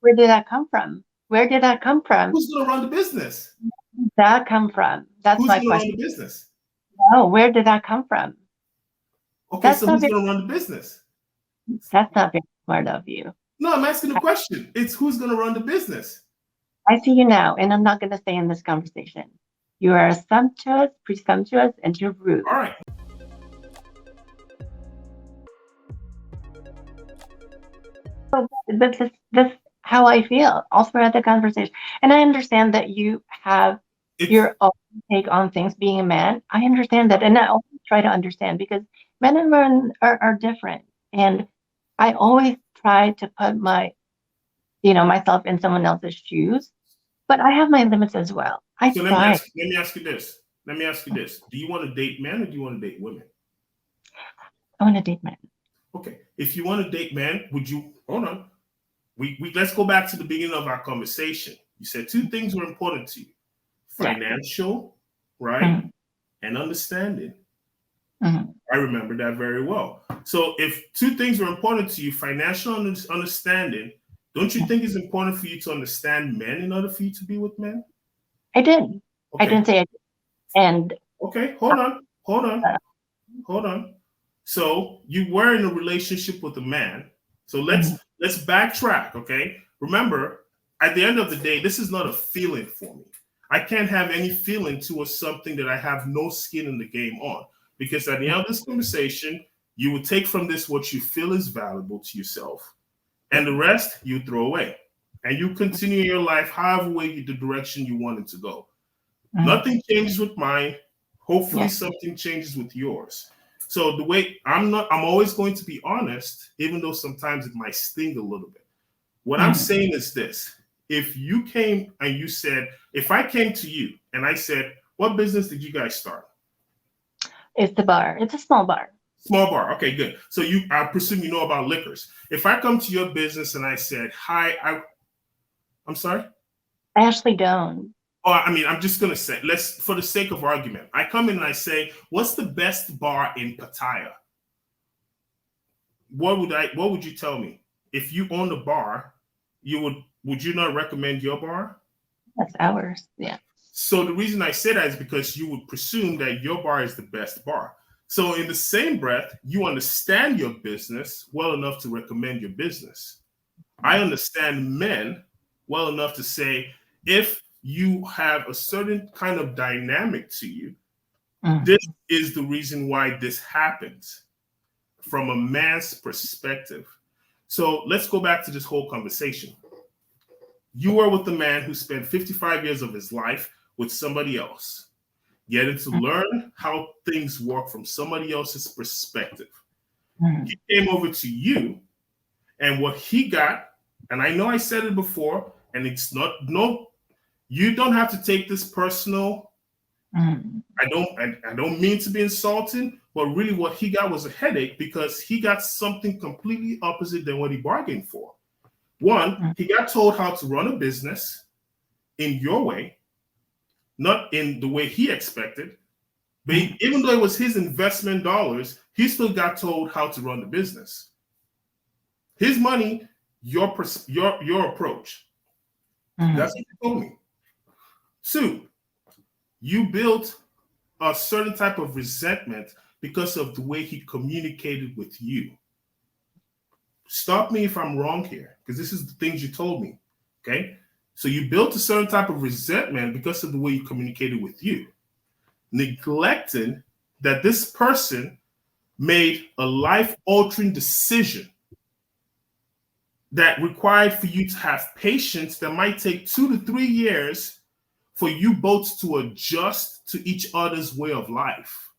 Where did that come from? Where did that come from? Who's going to run the business? Where did that come from? That's Who's my going to run question. the business? No, where did that come from? Okay, so who's going to run the business? That's not very smart of you. No, I'm asking the question. It's who's going to run the business? I see you now, and I'm not going to stay in this conversation. You are assumptuous, presumptuous, and you're rude. All right. So this how I feel. Also had the conversation, and I understand that you have your own take on things. Being a man, I understand that, and I always try to understand because men and women are different, and I always try to put myself in someone else's shoes, but I have my limits as well. So let me ask you this. Do you want to date men or do you want to date women? I want to date men. Okay. If you want to date men, would you hold on? Let's go back to the beginning of our conversation. You said two things were important to you: financial, right, Mm-hmm. and understanding. Mm-hmm. I remember that very well. So if two things were important to you, financial and understanding, don't you think it's important for you to understand men in order for you to be with men? I did. Okay. I didn't say I did. And okay, hold on. So you were in a relationship with a man. So let's backtrack, okay? Remember, at the end of the day, this is not a feeling for me. I can't have any feeling towards something that I have no skin in the game on. Because at the end of this conversation, you will take from this what you feel is valuable to yourself. And the rest you throw away. And you continue your life however way the direction you want it to go. Mm-hmm. Nothing changes with mine. Hopefully something changes with yours. So the way I'm always going to be honest, even though sometimes it might sting a little bit. What I'm saying is this. If you came and you said, if I came to you and I said, what business did you guys start? It's the bar. It's a small bar. Small bar. Okay, good. So I presume you know about liquors. If I come to your business and I said, hi, I'm sorry? I actually don't. Oh, I mean, I'm just going to say, for the sake of argument, I come in and I say, what's the best bar in Pattaya? What would you tell me? If you own a bar, would you not recommend your bar? That's ours. Yeah. So the reason I say that is because you would presume that your bar is the best bar. So in the same breath, you understand your business well enough to recommend your business. I understand men well enough to say, if you have a certain kind of dynamic to you, this is the reason why this happens from a man's perspective. So let's go back to this whole conversation. You were with a man who spent 55 years of his life with somebody else, getting to learn how things work from somebody else's perspective. He came over to you, and what he got, and I know I said it before, and you don't have to take this personal. I don't mean to be insulting, but really what he got was a headache because he got something completely opposite than what he bargained for. One, he got told how to run a business in your way, not in the way he expected. But even though it was his investment dollars, he still got told how to run the business. His money, your approach. That's what you told me. Two, you built a certain type of resentment because of the way he communicated with you. Stop me if I'm wrong here, because this is the things you told me, okay? So you built a certain type of resentment because of the way he communicated with you, neglecting that this person made a life-altering decision that required for you to have patience that might take 2 to 3 years for you both to adjust to each other's way of life.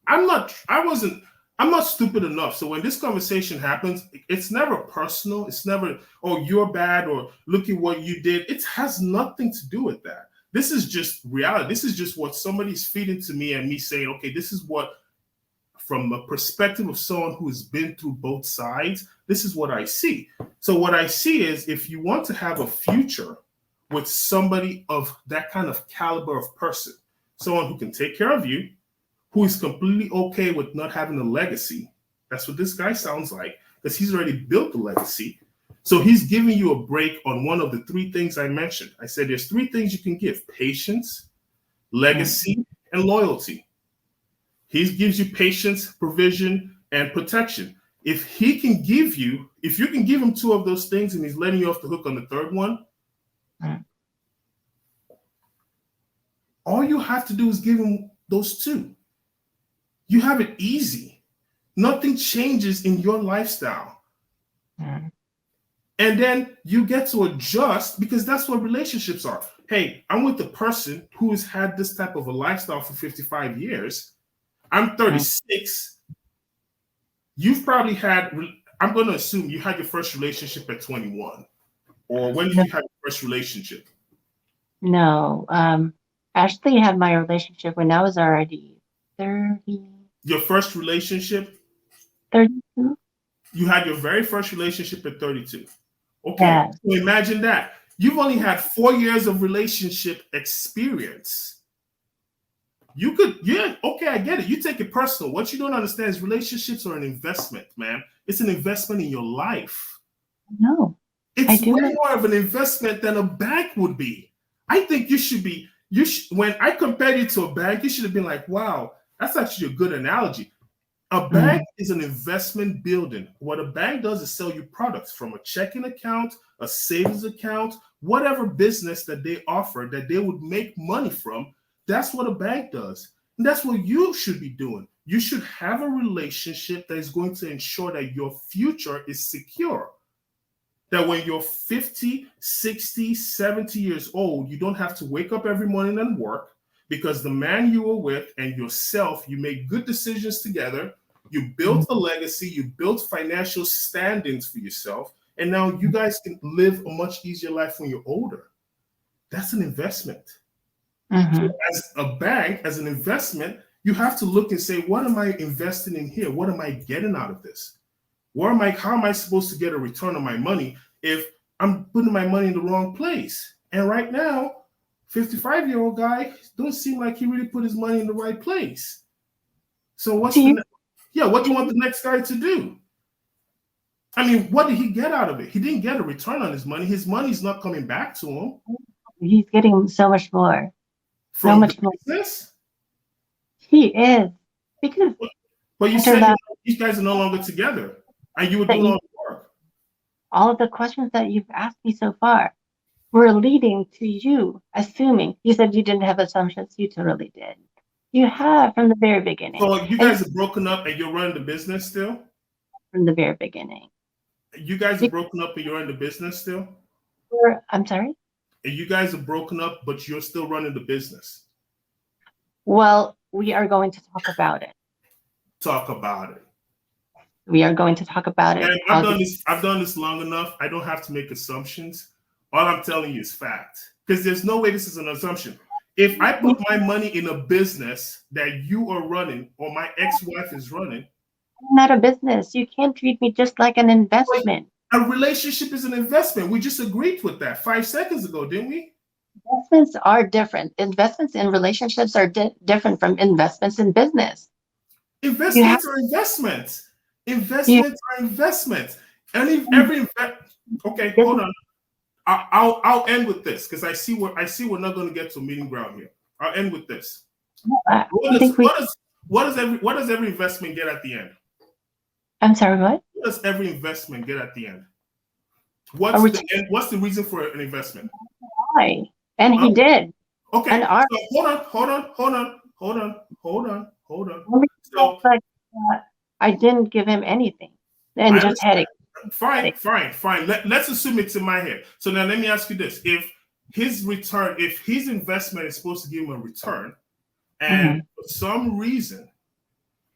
I'm not stupid enough. So when this conversation happens, it's never personal. It's never, oh, you're bad or look at what you did. It has nothing to do with that. This is just reality. This is just what somebody's feeding to me and me saying, okay, this is what, from a perspective of someone who has been through both sides, this is what I see. So what I see is if you want to have a future with somebody of that kind of caliber of person, someone who can take care of you, who is completely okay with not having a legacy. That's what this guy sounds like, because he's already built a legacy. So he's giving you a break on one of the three things I mentioned. I said there's three things you can give: patience, legacy, and loyalty. He gives you patience, provision, and protection. If you can give him two of those things and he's letting you off the hook on the third one, all you have to do is give him those two. You have it easy. Nothing changes in your lifestyle. And then you get to adjust, because that's what relationships are. Hey, I'm with the person who has had this type of a lifestyle for 55 years. I'm 36. You've probably had, I'm going to assume you had your first relationship at 21. Or when did you have your first relationship? No. Ashley had my relationship when I was already 30. Your first relationship? 32. You had your very first relationship at 32. Okay, Yes. So imagine that. You've only had 4 years of relationship experience. You could, okay, I get it. You take it personal. What you don't understand is relationships are an investment, man. It's an investment in your life. No. It's way more of an investment than a bank would be. I think when I compared you to a bank, you should have been like, wow, that's actually a good analogy. A bank is an investment building. What a bank does is sell you products from a checking account, a savings account, whatever business that they offer that they would make money from. That's what a bank does. And that's what you should be doing. You should have a relationship that is going to ensure that your future is secure. That when you're 50, 60, 70 years old, you don't have to wake up every morning and work, because the man you were with and yourself, you made good decisions together. You built a legacy, you built financial standings for yourself, and now you guys can live a much easier life when you're older. That's an investment. So as a bank, as an investment, you have to look and say, what am I investing in here? What am I getting out of this? How am I supposed to get a return on my money if I'm putting my money in the wrong place? And right now, 55-year-old guy don't seem like he really put his money in the right place. So what do you want the next guy to do? I mean, what did he get out of it? He didn't get a return on his money. His money's not coming back to him. He's getting so much more. From so much more. Business? He is. Because but you said these guys are no longer together, and you were doing all the work. All of the questions that you've asked me so far were leading to you assuming. You said you didn't have assumptions. You totally did. You have from the very beginning. So you guys are broken up and you're running the business still? From the very beginning. You guys are broken up and you're running the business still? I'm sorry? And you guys are broken up, but you're still running the business. Well, we are going to talk about it. Talk about it. We are going to talk about it. I've done this long enough. I don't have to make assumptions. All I'm telling you is fact. Because there's no way this is an assumption. If I put my money in a business that you are running or my ex-wife is running. Not a business. You can't treat me just like an investment. A relationship is an investment. We just agreed with that 5 seconds ago, didn't we? Investments are different. Investments in relationships are different from investments in business. Investments are investments. Investments are investments. Okay, hold on. I'll end with this because I see we're not going to get to a meeting ground here. I'll end with this. What does every investment get at the end? I'm sorry, what? What does every investment get at the end? What's the reason for an investment? Why? And he did. Okay. And hold on. So, I didn't give him anything, and just had it. Fine. Let's assume it's in my head. So now let me ask you this: if his investment is supposed to give him a return, and for some reason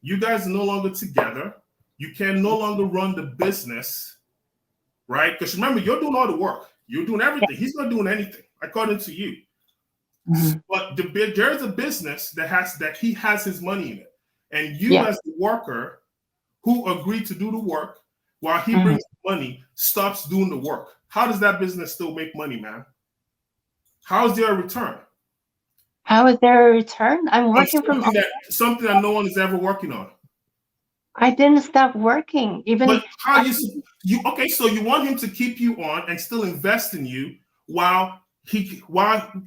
you guys are no longer together, you can no longer run the business, right? Because remember, you're doing all the work, you're doing everything. He's not doing anything, according to you. But there's a business that he has his money in it, and you as the worker who agreed to do the work while he brings money stops doing the work. How does that business still make money, man? How is there a return? How is there a return? I'm working from something that no one is ever working on. I didn't stop working. Even But how you okay? So you want him to keep you on and still invest in you while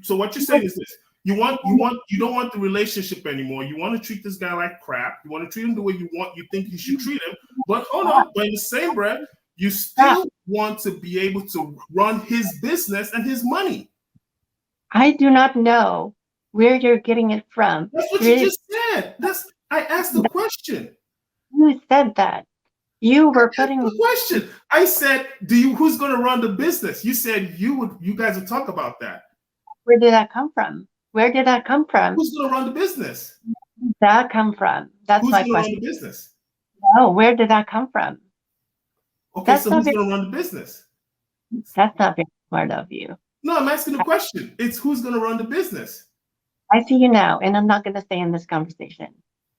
so what you're saying is this: you don't want the relationship anymore. You want to treat this guy like crap. You want to treat him the way you think you should treat him. But hold on, but in the same breath, you still want to be able to run his business and his money. I do not know where you're getting it from. That's what you just said. I asked the question. You said that. You were putting the question. I said, who's going to run the business? You said you guys would talk about that. Where did that come from? Where did that come from? Who's going to run the business? Where did that come from? That's my question. Who's going to run the business? No, where did that come from? Okay, so who's going to run the business? That's not very smart of you. No, I'm asking the question. It's who's going to run the business? I see you now, and I'm not going to stay in this conversation.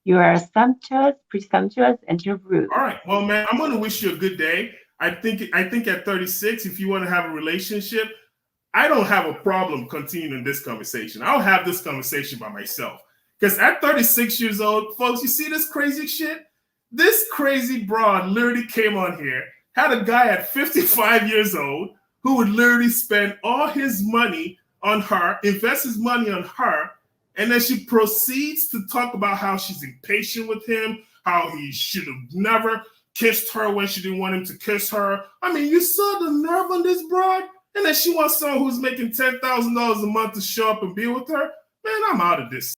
You are assumptuous, presumptuous, and you're rude. All right. Well, man, I'm going to wish you a good day. I think at 36, if you want to have a relationship, I don't have a problem continuing this conversation. I'll have this conversation by myself. Because at 36 years old, folks, you see this crazy shit? This crazy broad literally came on here, had a guy at 55 years old who would literally spend all his money on her, invest his money on her, and then she proceeds to talk about how she's impatient with him, how he should have never kissed her when she didn't want him to kiss her. I mean, you saw the nerve on this broad? And then she wants someone who's making $10,000 a month to show up and be with her? Man, I'm out of this.